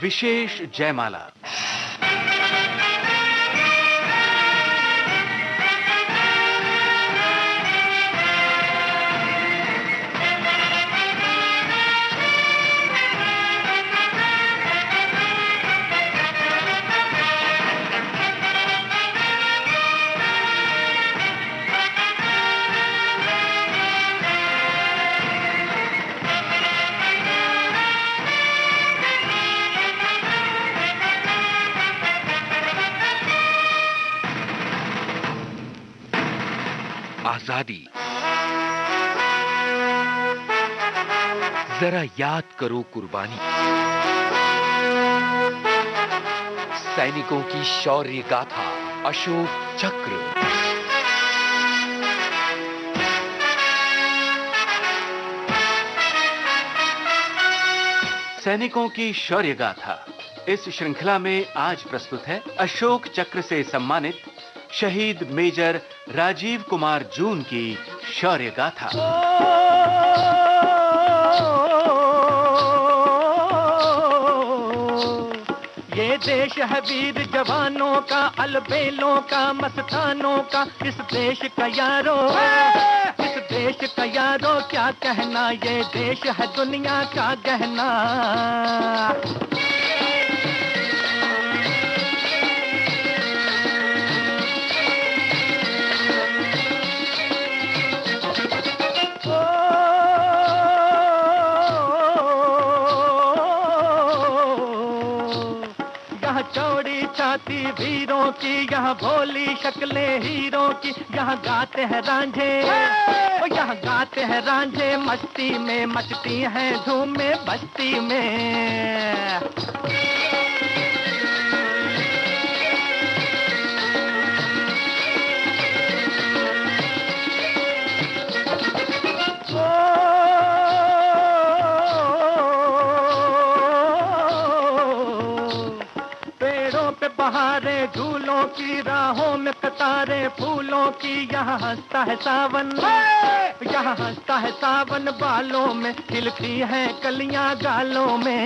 विशेष जयमाला। आजादी। जरा याद करो कुर्बानी, सैनिकों की शौर्य गाथा, अशोक चक्र। सैनिकों की शौर्य गाथा इस श्रृंखला में आज प्रस्तुत है अशोक चक्र से सम्मानित शहीद मेजर राजीव कुमार जून की शौर्य गाथा। ये देश है वीर जवानों का, अलबेलों का, मस्तानों का। इस देश का यारो, इस देश का यारो क्या कहना, ये देश है दुनिया का गहना। चौड़ी छाती वीरों की, यहाँ भोली शक्लें हीरों की। यहाँ गाते हैं रांझे, यहाँ गाते हैं रांझे, मस्ती में मचती हैं धूमें बस्ती में। बहारे झूलों की, राहों में कतारे फूलों की। यहाँ हंसता है सावन, यहाँ हंसता है सावन, बालों में खिलती हैं कलियां गालों में।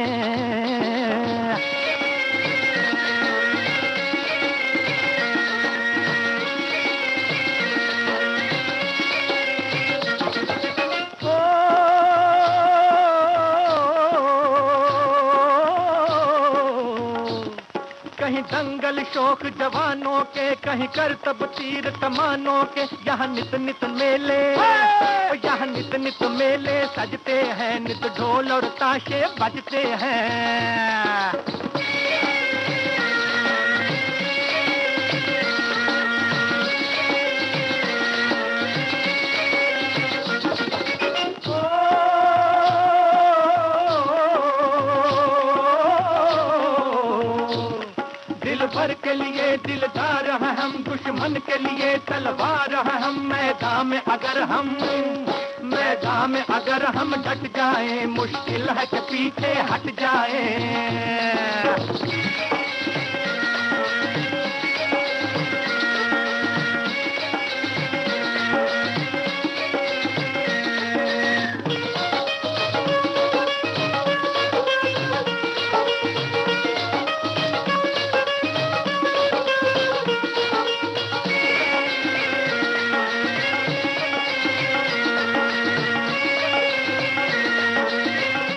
कहीं दंगल शौक जवानों के, कहीं करतब तीर कमानों के। यहाँ नित नित मेले, यहाँ नित नित मेले सजते हैं, नित ढोल और ताशे बजते हैं। भर के लिए दिलदार है हम, दुश्मन के लिए तलवार है हम। मैदान में अगर हम डट जाएं, मुश्किल है कि पीछे हट जाएं।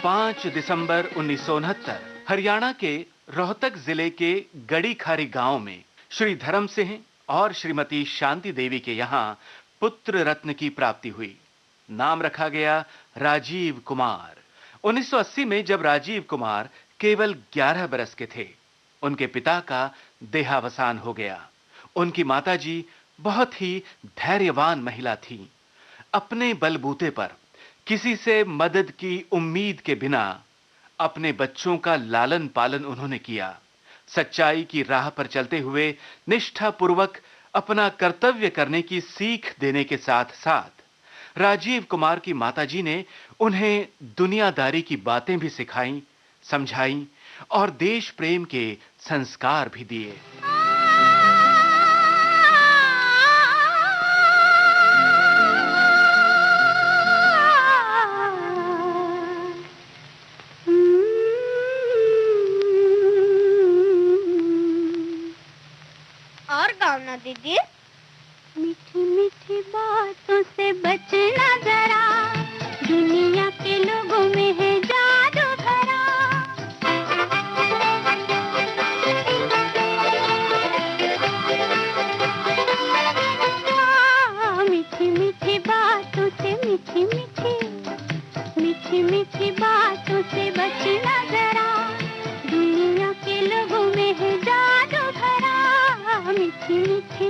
5 दिसंबर 1969 हरियाणा के रोहतक जिले के गड़ी खारी गांव में श्री धर्म सिंह और श्रीमती शांति देवी के यहां पुत्र रत्न की प्राप्ति हुई। नाम रखा गया राजीव कुमार। 1980 में जब राजीव कुमार केवल 11 बरस के थे, उनके पिता का देहावसान हो गया। उनकी माताजी बहुत ही धैर्यवान महिला थीं। अपने बलबूते पर किसी से मदद की उम्मीद के बिना अपने बच्चों का लालन पालन उन्होंने किया। सच्चाई की राह पर चलते हुए निष्ठापूर्वक अपना कर्तव्य करने की सीख देने के साथ साथ राजीव कुमार की माताजी ने उन्हें दुनियादारी की बातें भी सिखाईं, समझाईं और देश प्रेम के संस्कार भी दिए। बताओ ना दीदी। मीठी मीठी बातों से बचना जरा, दुनिया के लोगों में है जादू भरा। मीठी मीठी बातों से मीठी मीठी बातों से बचना जरा, दुनिया के लोगों में है जादू भरा। मीठी मीठी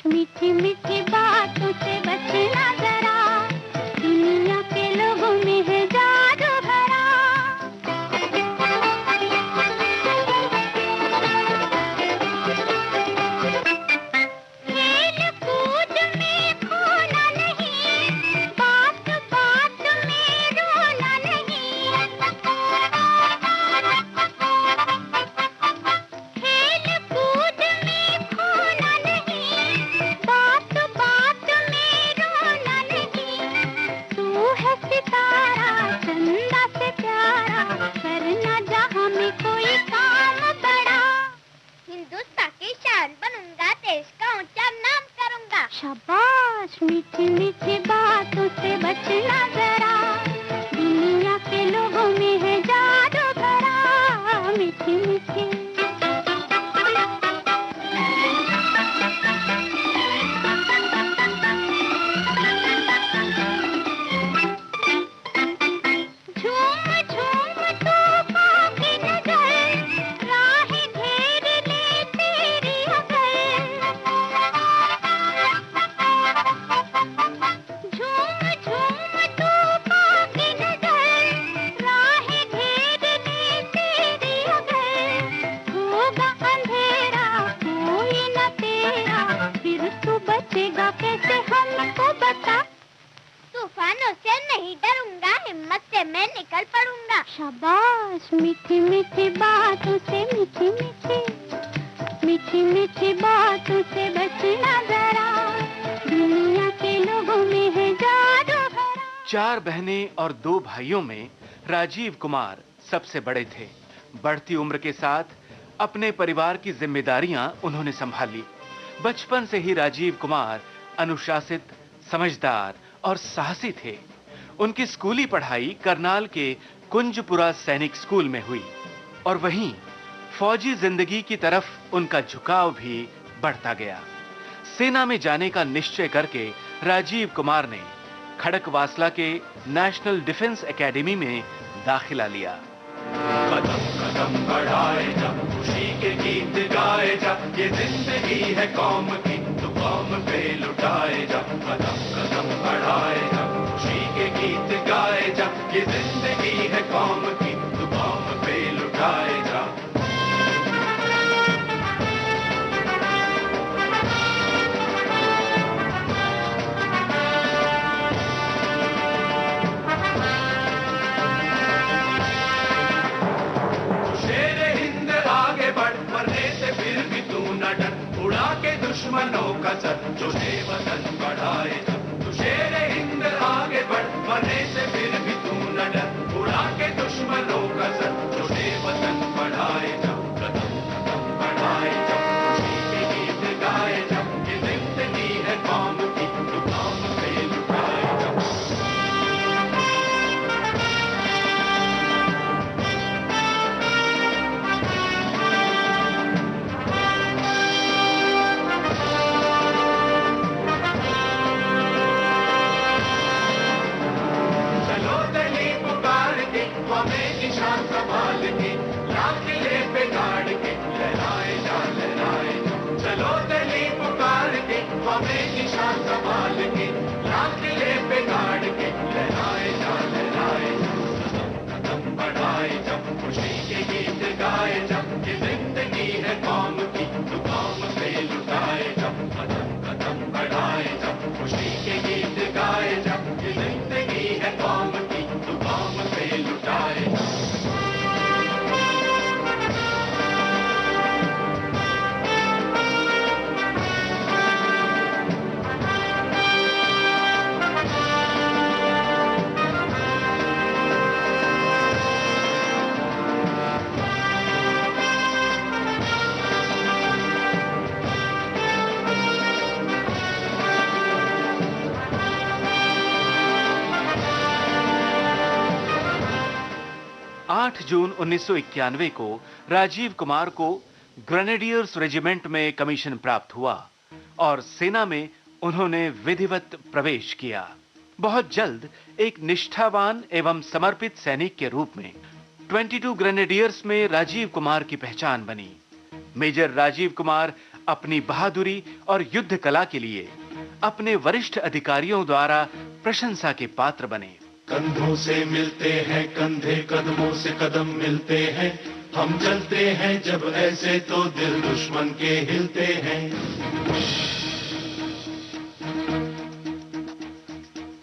मीठी मीठी बातों से बचना जरा, दुनिया के लोगों में है जादू भरा। खेल कूद में खोना नहीं, बात बात में रोना नहीं। खेल कूद में खोना नहीं, बात बात में रोना नहीं। तू है सितारा चंदा से प्यारा, करना जहाँ में कोई काम बड़ा। हिंदुस्तान की शान बनूंगा, देश का ऊंचा नाम करूंगा। शाबाश, मीठी मीठी बातों से बचना जरा, दुनिया के लोगों में है जादू भरा। मीठी मीठी कैसे हमको बता। तूफानों से नहीं डरूंगा, हिम्मत से मैं निकल पड़ूंगा। शाबाश, मीठी मीठी बातों से मीठी मीठी बातों से बचना जरा, दुनिया के लोगों में है जादू भरा। 4 बहनें और 2 भाइयों में राजीव कुमार सबसे बड़े थे। बढ़ती उम्र के साथ अपने परिवार की जिम्मेदारियां उन्होंने संभाली। बचपन से ही राजीव कुमार अनुशासित, समझदार और साहसी थे। उनकी स्कूली पढ़ाई करनाल के कुंजपुरा सैनिक स्कूल में हुई और वहीं फौजी जिंदगी की तरफ उनका झुकाव भी बढ़ता गया। सेना में जाने का निश्चय करके राजीव कुमार ने खड़कवासला के नेशनल डिफेंस एकेडमी में दाखिला लिया। कदम कदम बढ़ाए जा, खुशी के गीत गाए जा, ये जिंदगी है कौम की, तो कौम पे लुटाए जा। कदम कदम बढ़ाए जा, खुशी के गीत गाए जा, ये जिंदगी है कौम की, तो कौम पे लुटाए जा। दुश्मनों का सर जो वतन बढ़ाए जा, तू शेर हिंद आगे बढ़, मरने से फिर भी तू न डर, उड़ा के दुश्मन है कौम की, तू कौम पे लुटाए जा, कदम कदम बढ़ाए जा, खुशी के गीत गाए जा, ये जिंदगी है कौम की, तू कौम पे लुटाए जा। आठ जून 1991 को राजीव कुमार को ग्रेनेडियर्स रेजिमेंट में कमीशन प्राप्त हुआ और सेना में उन्होंने विधिवत प्रवेश किया। बहुत जल्द एक निष्ठावान एवं समर्पित सैनिक के रूप में 22 ग्रेनेडियर्स में राजीव कुमार की पहचान बनी। मेजर राजीव कुमार अपनी बहादुरी और युद्ध कला के लिए अपने वरिष्ठ अधिकारियों द्वारा प्रशंसा के पात्र बने। कंधों से मिलते हैं कंधे, कदमों से कदम मिलते हैं, हम चलते हैं जब ऐसे तो दिल दुश्मन के हिलते हैं।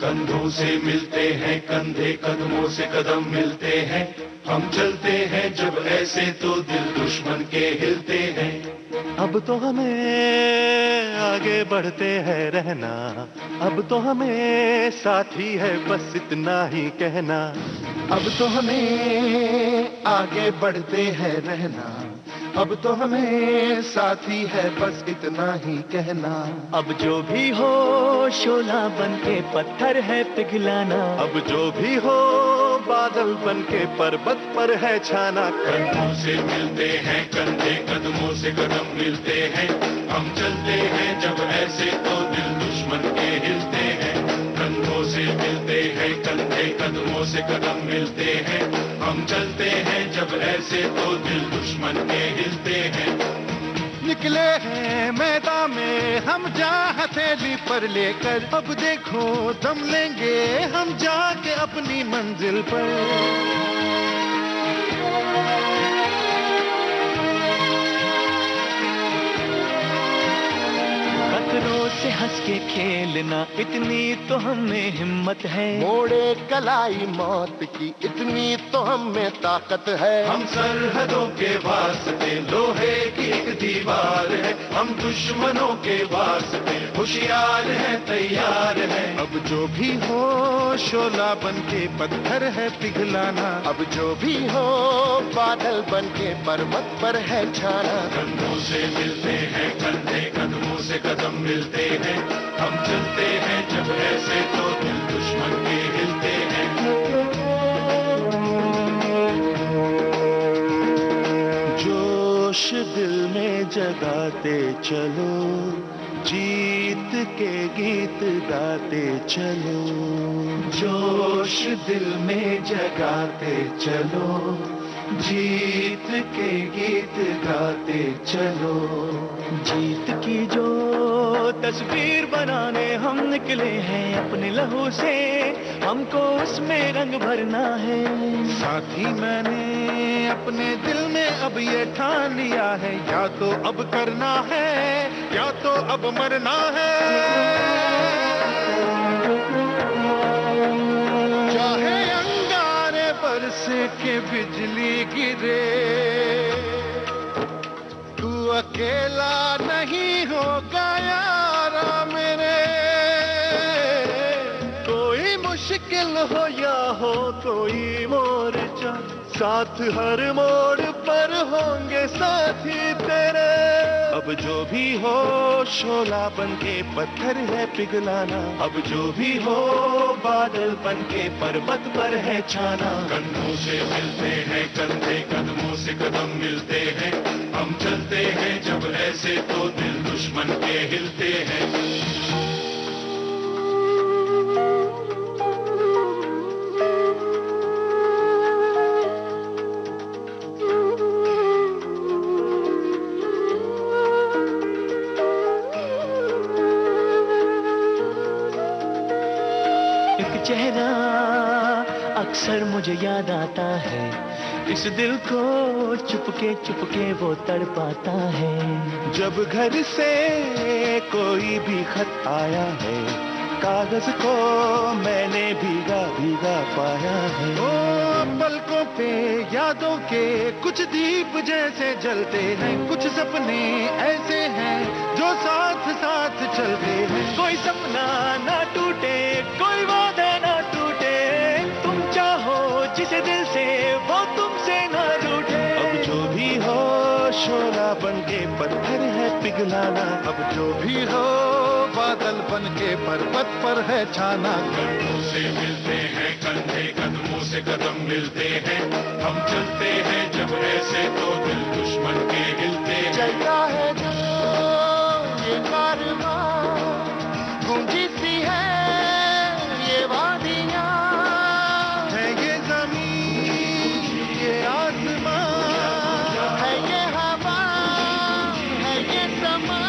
कंधों से मिलते हैं कंधे, कदमों से कदम मिलते हैं, हम चलते हैं जब ऐसे तो दिल दुश्मन के हिलते हैं। अब तो हमें आगे बढ़ते हैं रहना, अब तो हमें साथी है बस इतना ही कहना। अब तो हमें आगे बढ़ते हैं रहना, अब तो हमें साथी है बस इतना ही कहना। अब जो भी हो शोला बन के पत्थर है पिघलाना, अब जो भी हो बादल बन के पर्वत पर है छाना। कंधों से मिलते हैं कंधे, कदमों से कदम मिलते हैं, हम चलते हैं जब ऐसे तो दिल दुश्मन के हिलते हैं। कंधों से मिलते हैं कंधे, कदमों से कदम मिलते हैं, हम चलते हैं जब ऐसे तो दिल दुश्मन के हिलते हैं। निकले हैं मैदान में हम जा हथेली पर लेकर, अब देखो दम लेंगे हम जाके अपनी मंजिल पर। खतरों से हंस के खेलना इतनी तो हमें हिम्मत है, मोड़े कलाई मौत की इतनी तो हमें ताकत है। हम सरहदों के वास्ते लोहे की एक दीवार है, हम दुश्मनों के वास्ते होशियार है तैयार है। अब जो भी हो शोला बन के पत्थर है पिघलाना, अब जो भी हो बादल बन के पर्वत पर है छाना। कंधों से मिलते हैं कंधे, कदमों से कदम मिलते हैं, हम चलते हैं जब ऐसे तो दिल दुश्मन के हिलते हैं। जोश दिल में जगाते चलो, जीत के गीत गाते चलो। जोश दिल में जगाते चलो, जीत के गीत गाते चलो। जीत की जो तस्वीर बनाने हम निकले हैं अपने लहू से, हमको उसमें रंग भरना है। साथी मैंने अपने दिल में अब ये ठान लिया है, या तो अब करना है या तो अब मरना है। चाहे अंगारे बरस के बिजली गिरे, तू अकेला नहीं होगा यारा मेरे। कोई मुश्किल हो या हो कोई मोर्चा, साथ हर मोड़ पर होंगे साथी तेरे। अब जो भी हो शोला बन के पत्थर है पिघलाना, अब जो भी हो बादल बन के पर्वत पर है छाना। कंधों से मिलते हैं कंधे, कदमों से कदम मिलते हैं, हम चलते हैं जब ऐसे तो दिल दुश्मन के हिलते हैं। अक्सर मुझे याद आता है, इस दिल को चुपके वो तड़पाता है। जब घर से कोई भी खत आया है, कागज को मैंने भीगा भीगा पाया है। ओ पलकों पे यादों के कुछ दीप जैसे जलते हैं, कुछ सपने ऐसे हैं जो साथ साथ चलते हैं। कोई सपना ना टूटे, कोई वादा ना टूटे, तुम चाहो जिसे दिल से वो तुमसे ना रूठे। अब जो भी हो शोला बनके पत्थर है पिघलाना, अब जो भी हो बादल बनके पर्वत पर है छाना। कदमों से मिलते हैं कंधे, कदमों से कदम मिलते हैं, हम चलते हैं जब ऐसे तो दिल दुश्मन के हिलते हैं। चलता है जो ये कारवां, गूंजी सी है ये वादियां, है ये जमीन ये आसमां, है ये हवा है ये समा।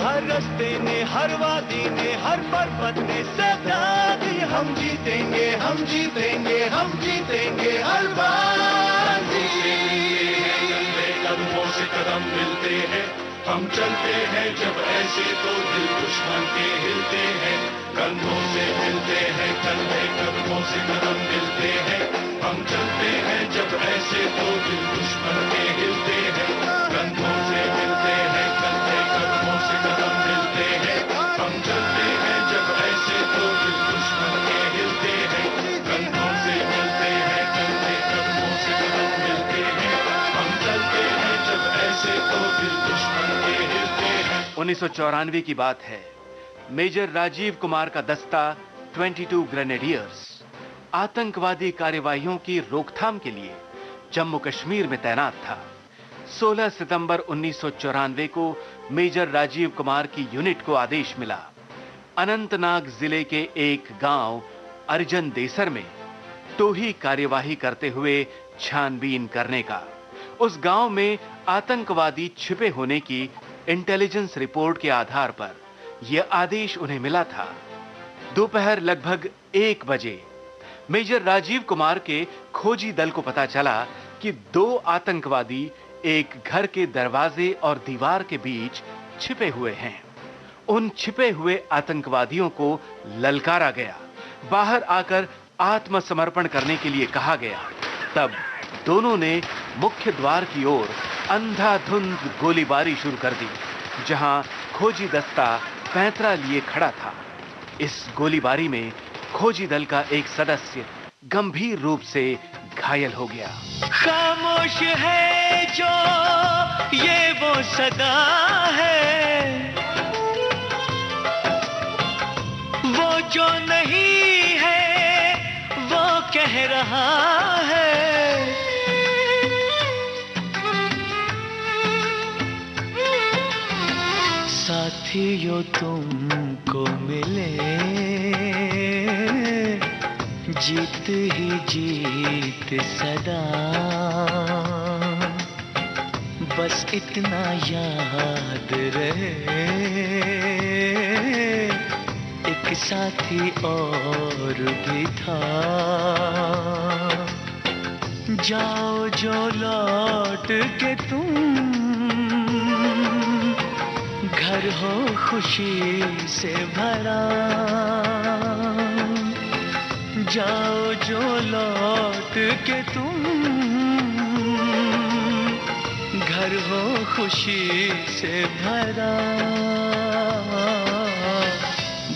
हर रास्ते ने, हर वादी ने, हर पर्वत ने सदा दी, हम जीतेंगे हम जीतेंगे हम जीतेंगे हर बाजी। कदमों से कदम मिलते हैं, हम चलते हैं जब ऐसे तो दिल दुश्मन के हिलते हैं। कंधों से मिलते हैं कंधे, कदमों से कदम मिलते हैं, हम चलते हैं जब ऐसे तो दिल दुश्मन के हिलते हैं। कंधों से मिलते हैं कंधे, कदमों से कदम मिलते हैं, हम चलते हैं जब ऐसे तो दिल दुश्मन के हिलते हैं। कंधों से मिलते हैं कंधे, कदमों से कदम मिलते हैं, हम चलते हैं जब ऐसे तो दिल दुश्मन के हिलते हैं। 1994 की बात है। मेजर राजीव कुमार का दस्ता 22 ग्रेनेडियर्स आतंकवादी कार्यवाहियों की रोकथाम के लिए जम्मू कश्मीर में तैनात था। 16 सितंबर 1994 को मेजर राजीव कुमार की यूनिट को आदेश मिला अनंतनाग जिले के एक गांव अर्जन देसर में टोही कार्यवाही करते हुए छानबीन करने का। उस गांव में आतंकवादी छिपे होने की इंटेलिजेंस रिपोर्ट के आधार पर यह आदेश उन्हें मिला था। दोपहर लगभग 1 बजे मेजर राजीव कुमार के खोजी दल को पता चला कि 2 आतंकवादी एक घर के दरवाजे और दीवार के बीच छिपे हुए हैं। उन छिपे हुए आतंकवादियों को ललकारा गया, बाहर आकर आत्मसमर्पण करने के लिए कहा गया। तब दोनों ने मुख्य द्वार की ओर अंधाधुंध गोलीबारी शुरू कर दी, जहां खोजी दस्ता पैंतरा लिए खड़ा था। इस गोलीबारी में खोजी दल का एक सदस्य गंभीर रूप से घायल हो गया। खामोश है जो ये वो सदा है, वो जो नहीं है वो कह रहा है। साथियों तुमको मिले जीत ही जीत सदा, बस इतना याद रहे एक साथी और भी था। जाओ जो लौट के तुम, घर हो खुशी से भरा। जाओ जो लौट के तुम, घर हो खुशी से भरा।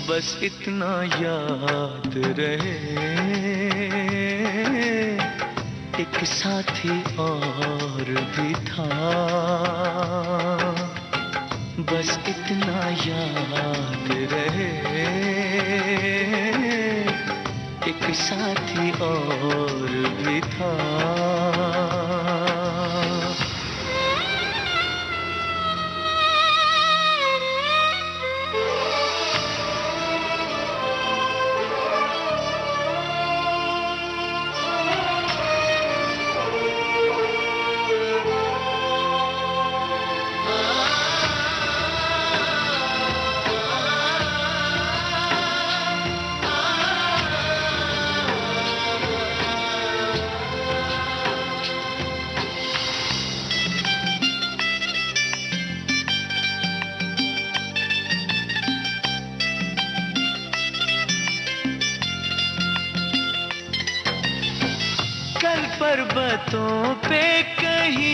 बस इतना याद रहे एक साथी और भी था। बस इतना याद रहे एक साथी और भी था। पर्वतों पे कहीं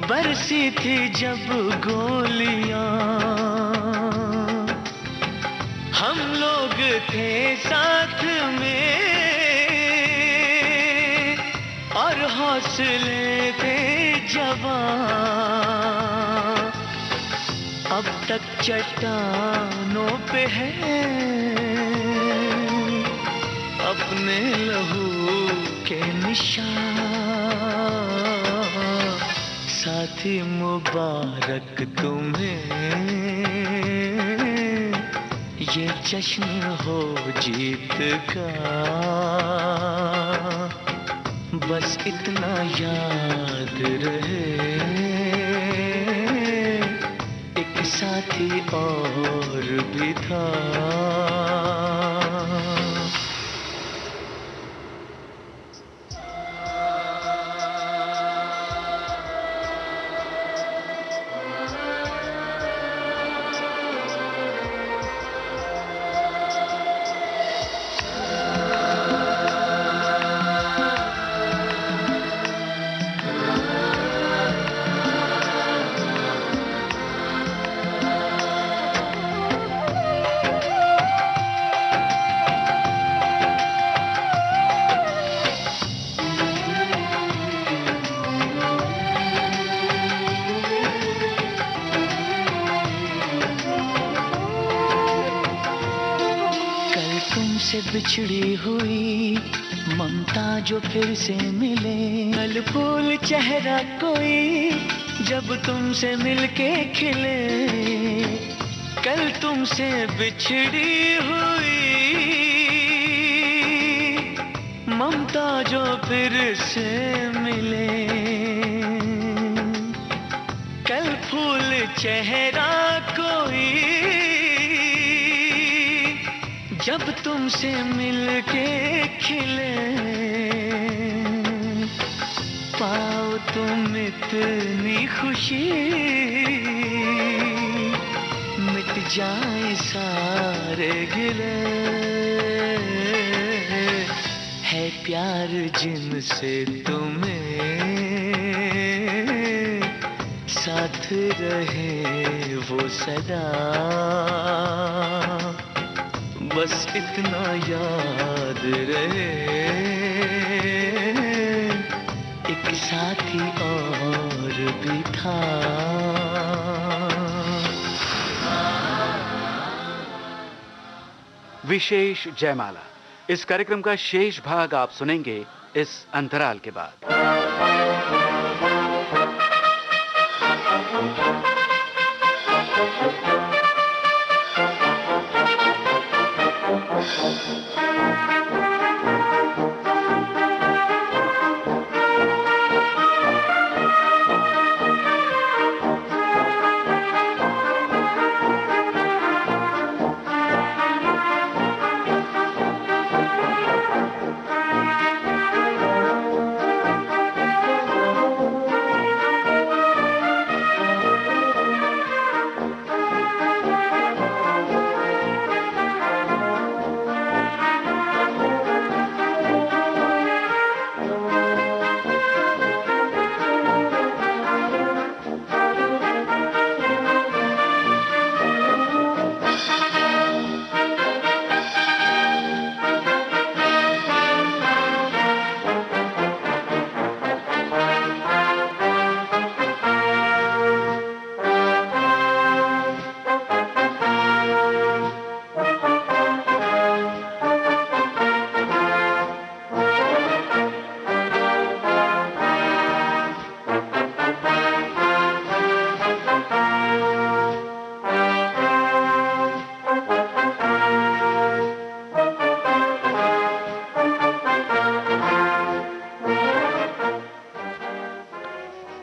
बरसी थी जब गोलियां, हम लोग थे साथ में और हौसले थे जवां। अब तक चट्टानों पे है अपने लहू के निशान। साथी मुबारक तुम्हें, ये जश्न हो जीत का। बस इतना याद रहे, एक साथी और भी था। से बिछड़ी हुई ममता जो फिर से मिले, कल फूल चेहरा कोई जब तुमसे मिलके खिले। कल तुमसे बिछड़ी हुई ममता जो फिर से मिले, कल फूल चेहरा कोई जब तुमसे मिलके खिले। पाओ तुम इतनी खुशी, मिट जाए सारे गिले। है प्यार जिनसे तुम्हें, साथ रहे वो सदा। बस इतना याद रहे, एक साथी और भी था। विशेष जयमाला, इस कार्यक्रम का शेष भाग आप सुनेंगे इस अंतराल के बाद।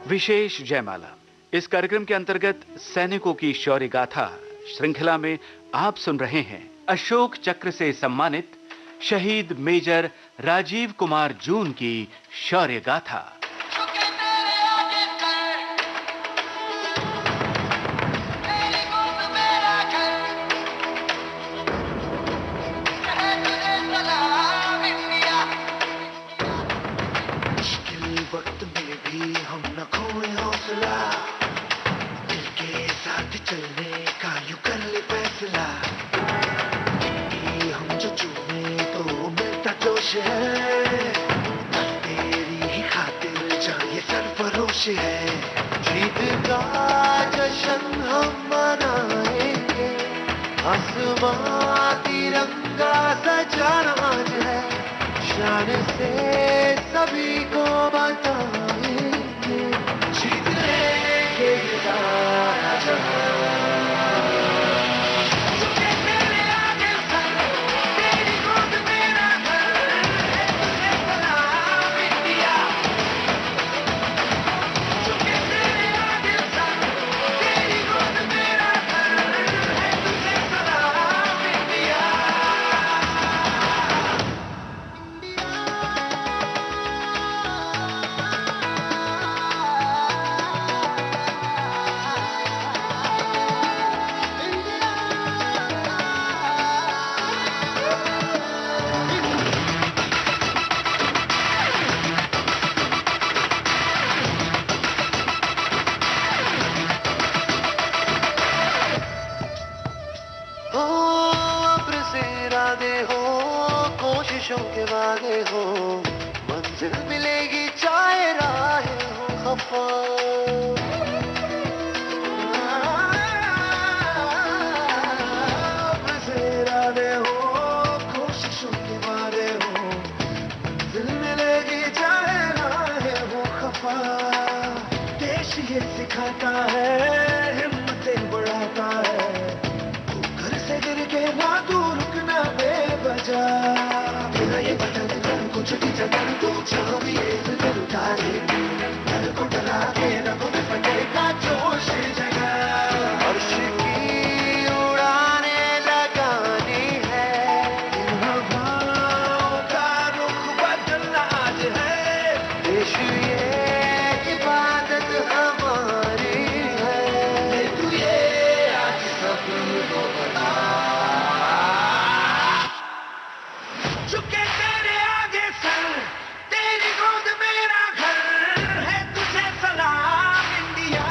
विशेष जयमाला, इस कार्यक्रम के अंतर्गत सैनिकों की शौर्य गाथा श्रृंखला में आप सुन रहे हैं अशोक चक्र से सम्मानित शहीद मेजर राजीव कुमार जून की शौर्य गाथा। हम न खोए हौसला, दिल के साथ चलने का यूं कर ले फैसला, कि हम जो चूमे तो मिलता जोश है, बस तेरी ही खातिर जान ये सरफरोश है। जीत का जश्न हम मनाएंगे, आसमां तिरंगा सजाना आज है, शान से सभी को बताएंगे, जीत लेंगे ये सारा जहां। झुके तेरे आगे सर, तेरी गोद मेरा घर है, तुझे सलाम इंडिया। झुके तेरे आगे सर, तेरी गोद मेरा घर है, तुझे सलाम इंडिया। हो अब्र से इरादे हो, कोशिशों के वादे हो, मंजिल मिलेगी चाहे राहें हो खफा। अब्र से इरादे हो, कोशिशों के वादे हो, मंजिल मिलेगी चाहे राहें हो खफा। देश ये सिखाता है, हिम्मतें बढ़ाता है, घर से गिर के ना तू रुकना बेवजह, तेरा ये बदल कर कुछ भी जगह तू चाहिए दिल उतारे, डर को डरा के रगों में फटेगा जोश जगा। अर्श की उड़ाने लगानी है, इन हवाओं का रुख बदलना आज है, देश ये इबादत हमारी है, तू ये आज सबको बता। झुके तेरे आगे सर, तेरी गोद मेरा घर है, तुझे सलाम इंडिया।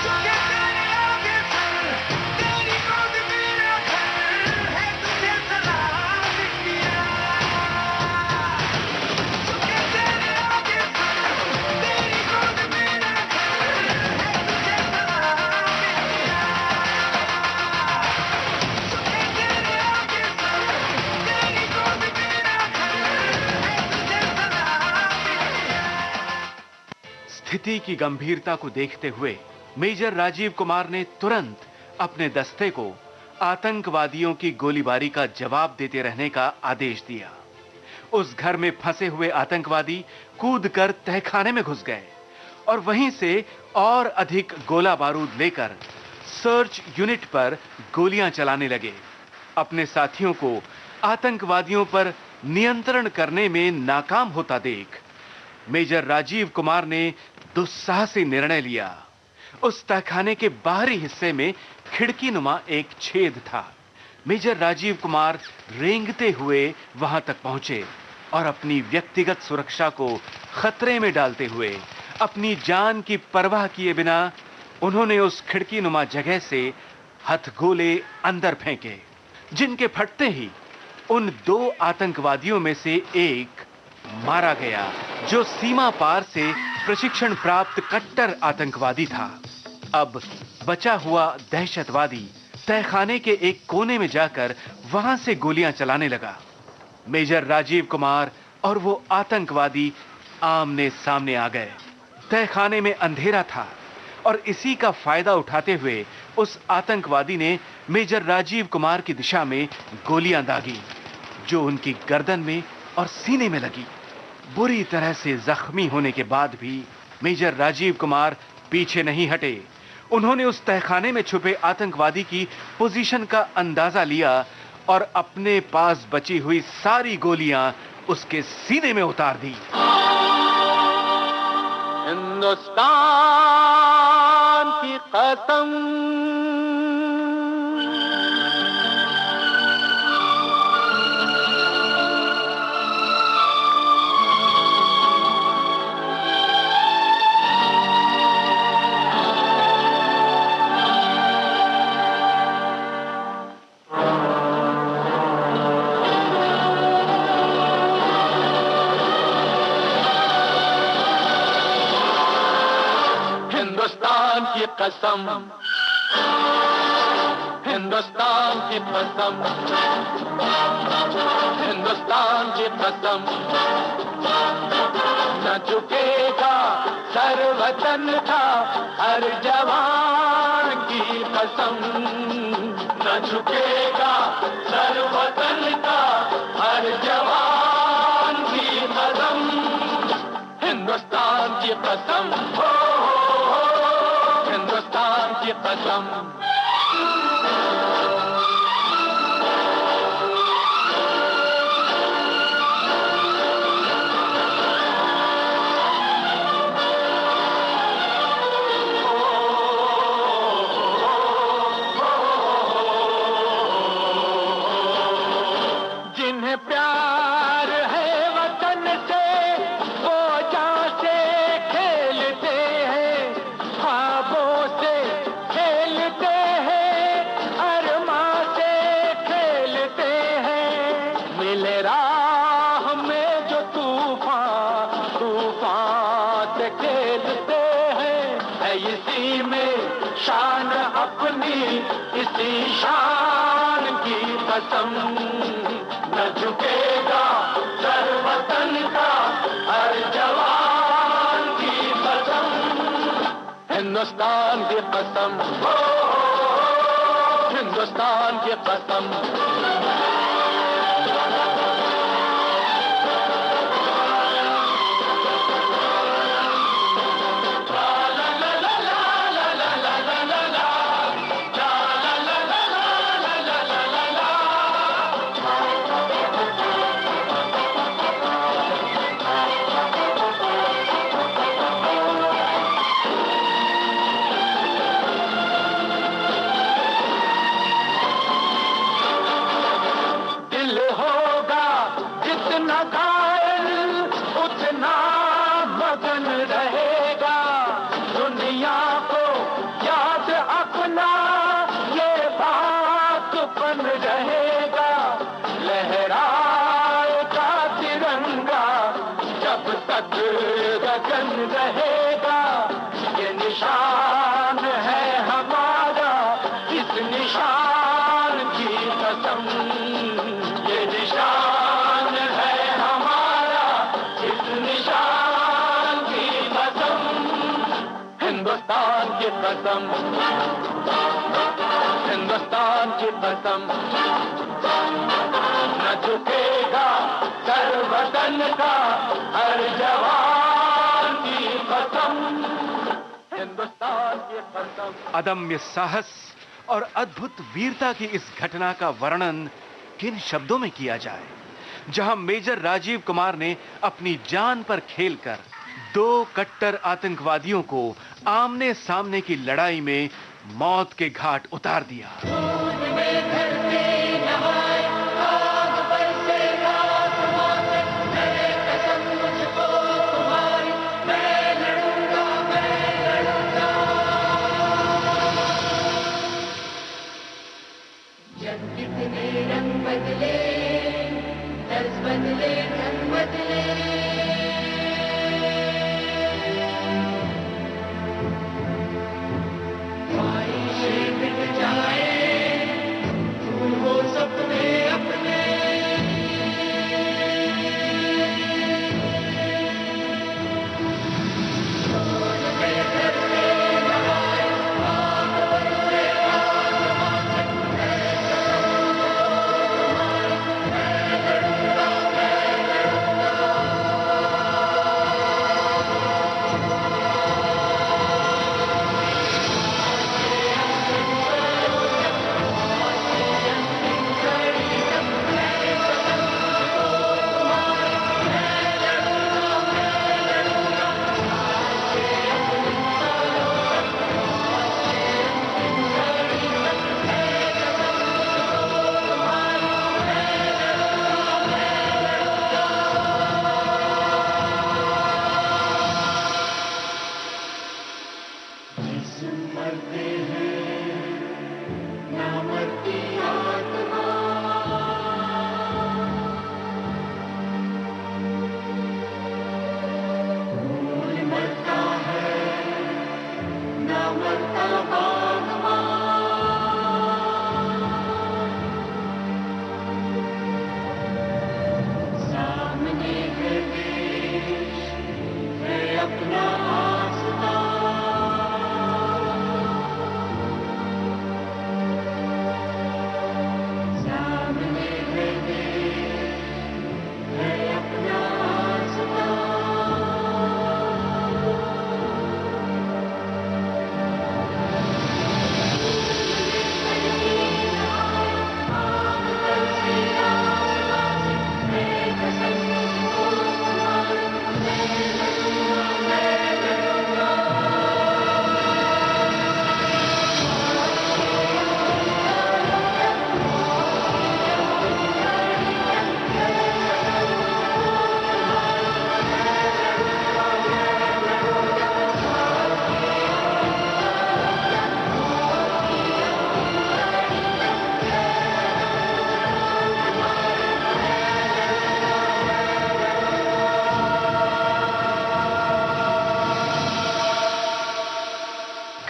झुके तेरे आगे सर, तेरी गोद मेरा घर है, तुझे सलाम इंडिया। झुके तेरे आगे सर, तेरी गोद मेरा घर है, तुझे सलाम इंडिया। झुके तेरे आगे सर, तेरी गोद मेरा घर है, तुझे सलाम इंडिया। स्थिति की गंभीरता को देखते हुए मेजर राजीव कुमार ने तुरंत अपने दस्ते को आतंकवादियों की गोलीबारी का जवाब देते रहने का आदेश दिया। उस घर में फंसे हुए आतंकवादी कूदकर तहखाने में घुस गए और वहीं से और अधिक गोला बारूद लेकर सर्च यूनिट पर गोलियां चलाने लगे। अपने साथियों को आतंकवादियों पर नियंत्रण करने में नाकाम होता देख मेजर राजीव कुमार ने दुस्साहसी निर्णय लिया। उस तहखाने के बाहरी हिस्से में खिड़की नुमा एक छेद था। मेजर राजीव कुमार रेंगते हुए वहां तक पहुंचे और अपनी व्यक्तिगत सुरक्षा को खतरे में डालते हुए अपनी जान की परवाह किए बिना उन्होंने उस खिड़की नुमा जगह से हथगोले अंदर फेंके, जिनके फटते ही उन दो आतंकवादियों में से एक मारा गया, जो सीमा पार से प्रशिक्षण प्राप्त कट्टर आतंकवादी था। अब बचा हुआ दहशतवादी तहखाने के एक कोने में जाकर वहां से गोलियां चलाने लगा। मेजर राजीव कुमार और वो आतंकवादी आमने सामने आ गए। तहखाने में अंधेरा था और इसी का फायदा उठाते हुए उस आतंकवादी ने मेजर राजीव कुमार की दिशा में गोलियां दागी, जो उनकी गर्दन में और सीने में लगी। बुरी तरह से जख्मी होने के बाद भी मेजर राजीव कुमार पीछे नहीं हटे। उन्होंने उस तहखाने में छुपे आतंकवादी की पोजीशन का अंदाजा लिया और अपने पास बची हुई सारी गोलियां उसके सीने में उतार दी। हिंदुस्तान की कसम, हिंदुस्तान की कसम, हिंदुस्तान की कसम, हिंदुस्तान की कसम, न झुकेगा सर वतन का हर जवान की कसम, न झुकेगा सर वतन का हर जवान की कसम, हिंदुस्तान की कसम, हो हिंदुस्तान की कसम। जिन्हें प्यार है वतन से वो जान से खेलते हैं, ख्वाबों से खेलते हैं, अरमां से खेलते हैं। मिले राह में जो तूफान, तूफान से खेलते हैं। है इसी में शान अपनी, इसी शान की कसम, न झुकेगा सर वतन का हर जवान की कसम, हिंदुस्तान की कसम, हो हिंदुस्तान की कसम। रहेगा ये निशान है हमारा, इस निशान की कसम, ये निशान है हमारा, इस निशान की कसम, हिंदुस्तान की कसम, हिंदुस्तान की कसम, न झुकेगा सर वतन का हर जवान की कसम, हिंदुस्तान की कसम। अदम्य साहस और अद्भुत वीरता की इस घटना का वर्णन किन शब्दों में किया जाए, जहां मेजर राजीव कुमार ने अपनी जान पर खेलकर दो कट्टर आतंकवादियों को आमने सामने की लड़ाई में मौत के घाट उतार दिया। जाए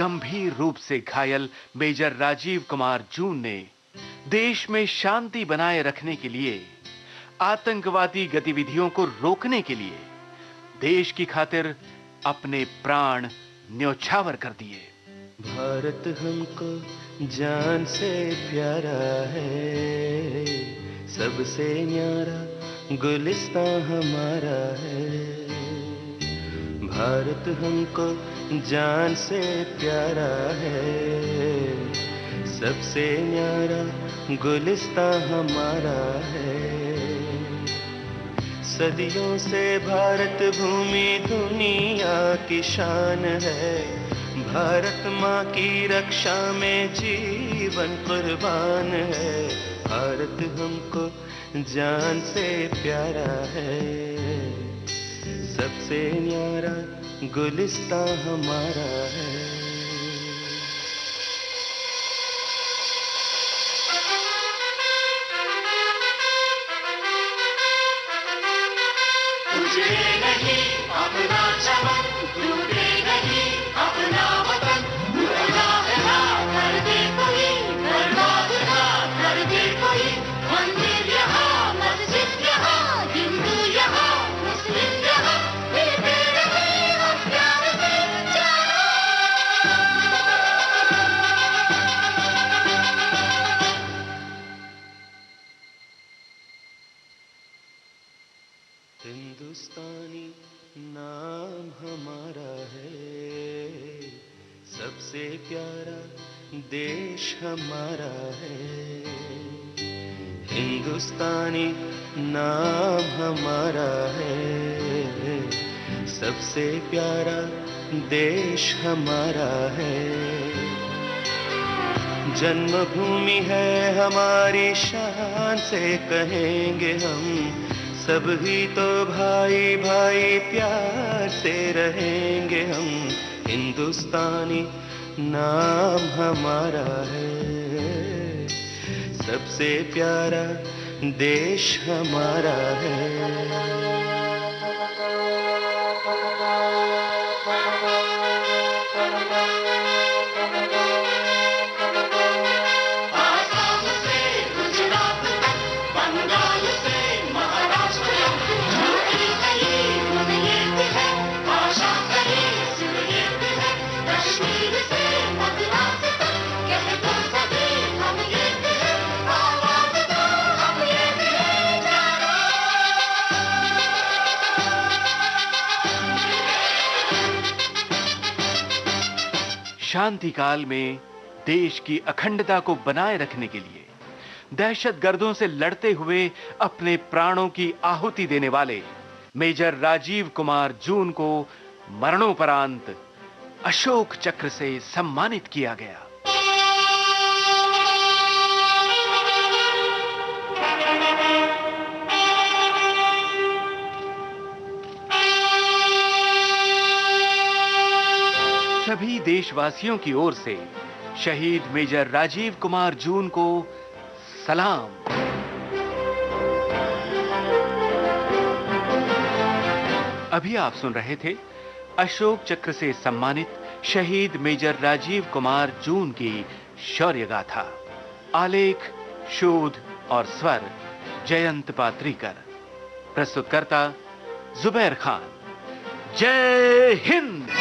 गंभीर रूप से घायल मेजर राजीव कुमार जून ने देश में शांति बनाए रखने के लिए, आतंकवादी गतिविधियों को रोकने के लिए देश की खातिर अपने प्राण न्योछावर कर दिए। भारत हमको जान से प्यारा है, सबसे न्यारा गुलिस्तान हमारा है। भारत हमको जान से प्यारा है, सबसे न्यारा गुलिस्तान हमारा है। सदियों से भारत भूमि दुनिया की शान है, भारत माँ की रक्षा में जीवन कुर्बान है। भारत हमको जान से प्यारा है, सबसे न्यारा गुलिस्तान हमारा है। तुझे नहीं अपना चमन, टूटे नहीं अपना वतन, बुरा है ना कर दे कोई, बर्बाद ना कर दे कोई। मंदिर यहाँ, मस्जिद यहाँ, हिंदू यहाँ, मुस्लिम यहाँ, मिलते रहे हम प्यार से चारों। हिंदुस्तानी नाम हमारा है, सबसे प्यारा देश हमारा है। हिंदुस्तानी नाम हमारा है, सबसे प्यारा देश हमारा है। जन्मभूमि है हमारी शान से कहेंगे हम, सब ही तो भाई भाई प्यार से रहेंगे हम। हिंदुस्तानी नाम हमारा है, सबसे प्यारा देश हमारा है। शांति काल में देश की अखंडता को बनाए रखने के लिए दहशतगर्दों से लड़ते हुए अपने प्राणों की आहुति देने वाले मेजर राजीव कुमार जून को मरणोपरांत अशोक चक्र से सम्मानित किया गया। सभी देशवासियों की ओर से शहीद मेजर राजीव कुमार जून को सलाम। अभी आप सुन रहे थे अशोक चक्र से सम्मानित शहीद मेजर राजीव कुमार जून की शौर्य गाथा। आलेख, शोध और स्वर जयंत पात्रीकर। प्रस्तुतकर्ता जुबैर खान। जय हिंद।